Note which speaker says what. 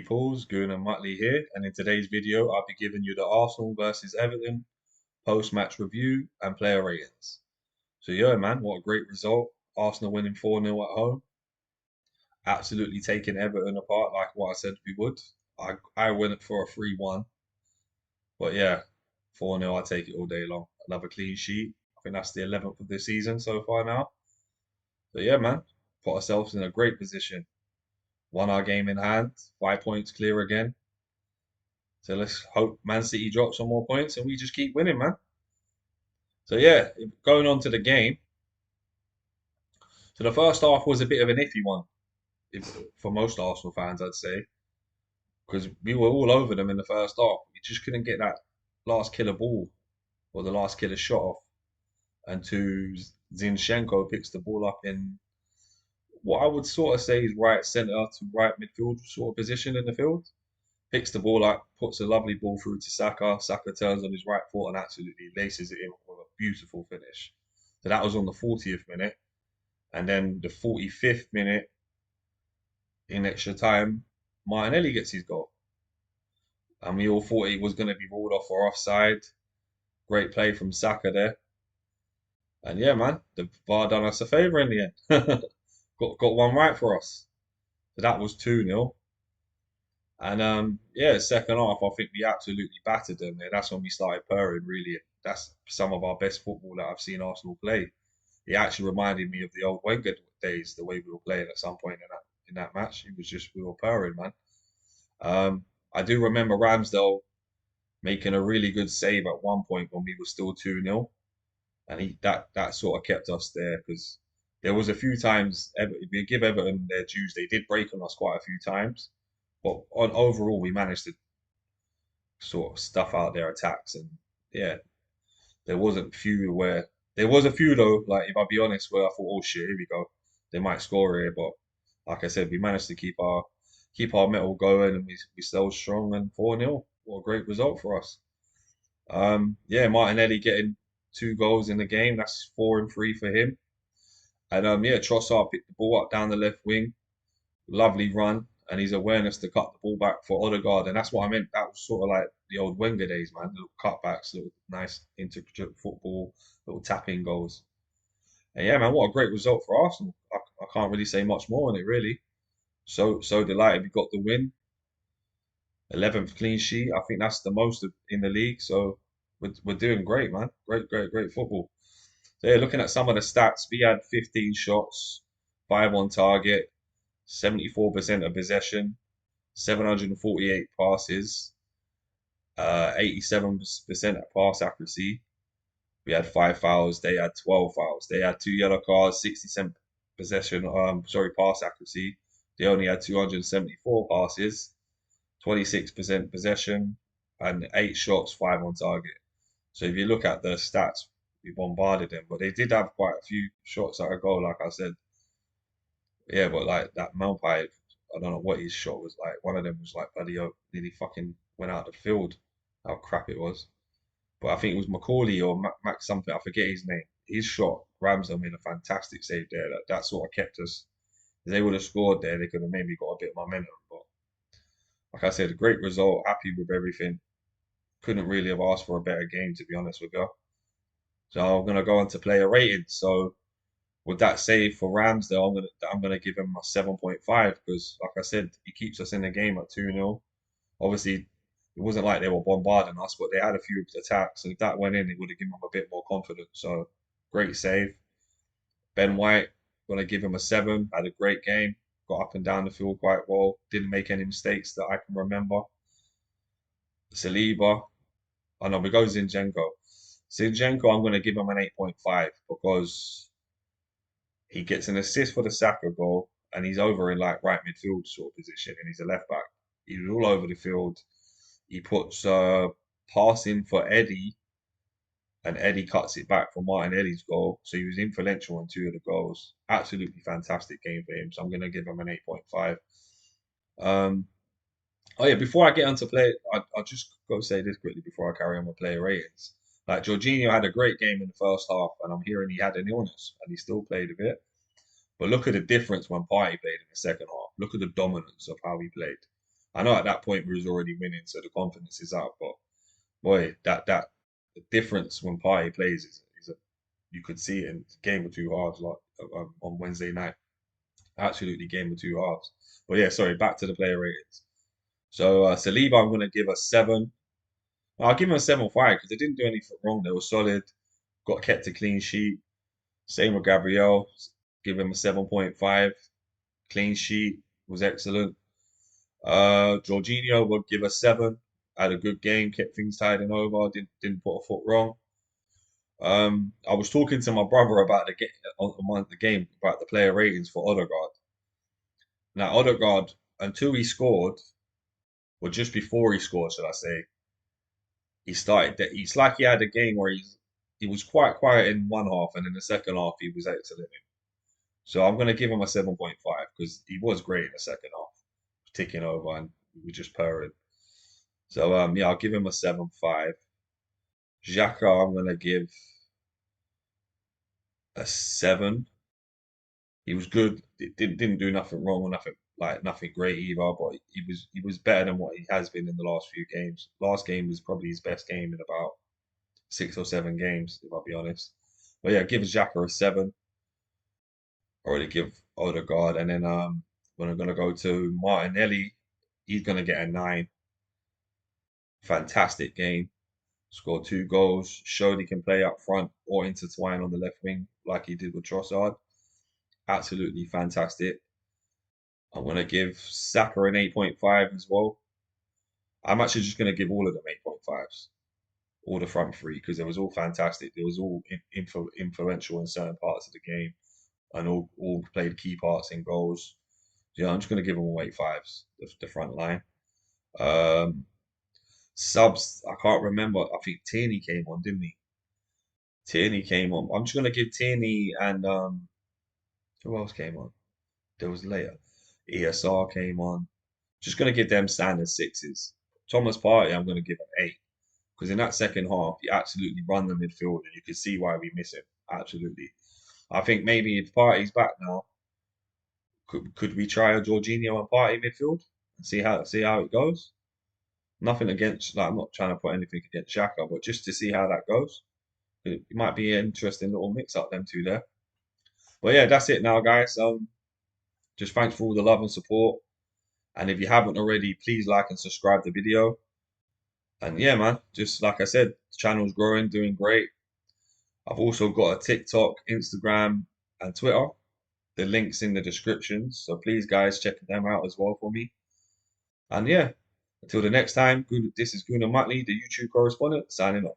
Speaker 1: peoples, Goon and Muttley here, and in today's video I'll be giving you the Arsenal versus Everton post-match review and player ratings. So yeah man, what a great result. Arsenal winning 4-0 at home. Absolutely taking Everton apart like what I said we would. I went for a 3-1, but yeah, 4-0 I take it all day long. Another clean sheet. I think that's the 11th of the season so far now. So yeah man, put ourselves in a great position. Won our game in hand, 5 points clear again. So let's hope Man City drop some more points and we just keep winning, man. So yeah, going on to the game. So the first half was a bit of an iffy one for most Arsenal fans, I'd say, because we were all over them in the first half. We just couldn't get that last killer ball or the last killer shot off. And to Zinchenko picks the ball up in what I would sort of say is right centre to right midfield sort of position in the field. Picks the ball up, puts a lovely ball through to Saka. Saka turns on his right foot and absolutely laces it in with a beautiful finish. So that was on the 40th minute. And then the 45th minute, in extra time, Martinelli gets his goal. And we all thought it was going to be ruled off or offside. Great play from Saka there. And yeah, man, the VAR done us a favour in the end. got one right for us. So that was 2-0. And yeah, second half, I think we absolutely battered them there. That's when we started purring, really. That's some of our best football that I've seen Arsenal play. It actually reminded me of the old Wenger days, the way we were playing at some point in that match. It was just we were purring, man. I do remember Ramsdale making a really good save at one point when we were still 2-0, and that sort of kept us there because there was a few times if we give Everton their dues, they did break on us quite a few times, but on overall we managed to sort of stuff out their attacks, and yeah, there was a few though, like if I be honest, where I thought, oh shit, here we go, they might score here, but like I said, we managed to keep our metal going, and we still strong and 4-0. What a great result for us. Yeah, Martinelli getting 2 goals in the game. That's 4 and 3 for him. And yeah, Trossard picked the ball up down the left wing. Lovely run, and his awareness to cut the ball back for Odegaard, and that's what I meant. That was sort of like the old Wenger days, man. Little cutbacks, little nice intricate football, little tapping goals. And yeah, man, what a great result for Arsenal. I can't really say much more on it, really. So delighted we got the win. 11th clean sheet. I think that's the most in the league. So we're doing great, man. Great football. So yeah, looking at some of the stats, we had 15 shots, 5 on target, 74% of possession, 748 passes, 87% at pass accuracy. We had 5 fouls. They had 12 fouls. They had 2 yellow cards, 60% possession. Pass accuracy. They only had 274 passes, 26% possession, and 8 shots, 5 on target. So if you look at the stats, we bombarded them, but they did have quite a few shots at a goal, like I said. Yeah, but like that Malpai, I don't know what his shot was like. One of them was like bloody nearly fucking went out of the field. How crap it was. But I think it was Macaulay or Max something. I forget his name. His shot, Ramsdale made a fantastic save there. That sort of kept us. If they would have scored there, they could have maybe got a bit of momentum. But like I said, a great result. Happy with everything. Couldn't really have asked for a better game, to be honest with you. So I'm gonna go on to player rating. So with that save for Ramsdale, I'm gonna give him a 7.5 because, like I said, he keeps us in the game at 2-0. Obviously, it wasn't like they were bombarding us, but they had a few attacks. And if that went in, it would have given them a bit more confidence. So great save. Ben White, gonna give him a 7. Had a great game. Got up and down the field quite well. Didn't make any mistakes that I can remember. Saliba, oh no, we go Zinchenko. Zinchenko, I'm gonna give him an 8.5 because he gets an assist for the Saka goal, and he's over in like right midfield sort of position, and he's a left back. He's all over the field. He puts pass in for Eddie, and Eddie cuts it back for Martinelli's goal. So he was influential in 2 of the goals. Absolutely fantastic game for him. So I'm going to give him an 8.5. Um, oh yeah, before I get onto play, I'll just go say this quickly before I carry on with player ratings. Like Jorginho had a great game in the first half, and I'm hearing he had an illness, and he still played a bit. But look at the difference when Partey played in the second half. Look at the dominance of how he played. I know at that point we was already winning, so the confidence is up. But boy, that the difference when Partey plays is you could see it in game of two halves, like on Wednesday night. Absolutely game of two halves. But yeah, sorry, back to the player ratings. So Saliba, I'm gonna give a 7. I'll give him a 7.5 because they didn't do anything wrong. They were solid, got kept a clean sheet. Same with Gabriel, give him a 7.5. Clean sheet was excellent. Jorginho would give a 7. Had a good game, kept things tied and over, didn't put a foot wrong. I was talking to my brother about the game about the player ratings for Odegaard. Now Odegaard, until he scored, or just before he scored, should I say, he started that. It's like he had a game where he was quite quiet in one half, and in the second half he was excellent. So I'm gonna give him a 7.5 because he was great in the second half, ticking over, and we were just purring. So yeah, I'll give him a 7.5. Xhaka, I'm gonna give a 7. He was good. Didn't do nothing wrong or nothing great either. But he was better than what he has been in the last few games. Last game was probably his best game in about 6 or 7 games, if I'll be honest. But yeah, give Xhaka a 7. Already give Odegaard, and then when I'm gonna go to Martinelli, he's gonna get a 9. Fantastic game. Scored 2 goals. Showed he can play up front or intertwine on the left wing like he did with Trossard. Absolutely fantastic. I'm gonna give Saka an 8.5 as well. I'm actually just gonna give all of them 8.5s, all the front three, because it was all fantastic. It was all influential in certain parts of the game, and all played key parts in goals. So, yeah, I'm just gonna give them all 8.5s. The front line. Um, Subs, I can't remember. I think Tierney came on, didn't he? Tierney came on. I'm just gonna give Tierney and who else came on? There was later. ESR came on. Just gonna give them standard 6s. Thomas Partey, I'm gonna give an 8 because in that second half, he absolutely run the midfield, and you can see why we miss him. Absolutely. I think maybe if Partey's back now, could we try a Jorginho and Partey midfield and see how it goes? Nothing against, like, I'm not trying to put anything against Xhaka, but just to see how that goes. It might be an interesting little mix up them two there. But yeah, that's it now, guys. Just thanks for all the love and support. And if you haven't already, please like and subscribe the video. And yeah, man, just like I said, the channel's growing, doing great. I've also got a TikTok, Instagram, and Twitter. The link's in the description. So please, guys, check them out as well for me. And yeah, until the next time, this is Guna Mutley, the YouTube correspondent, signing off.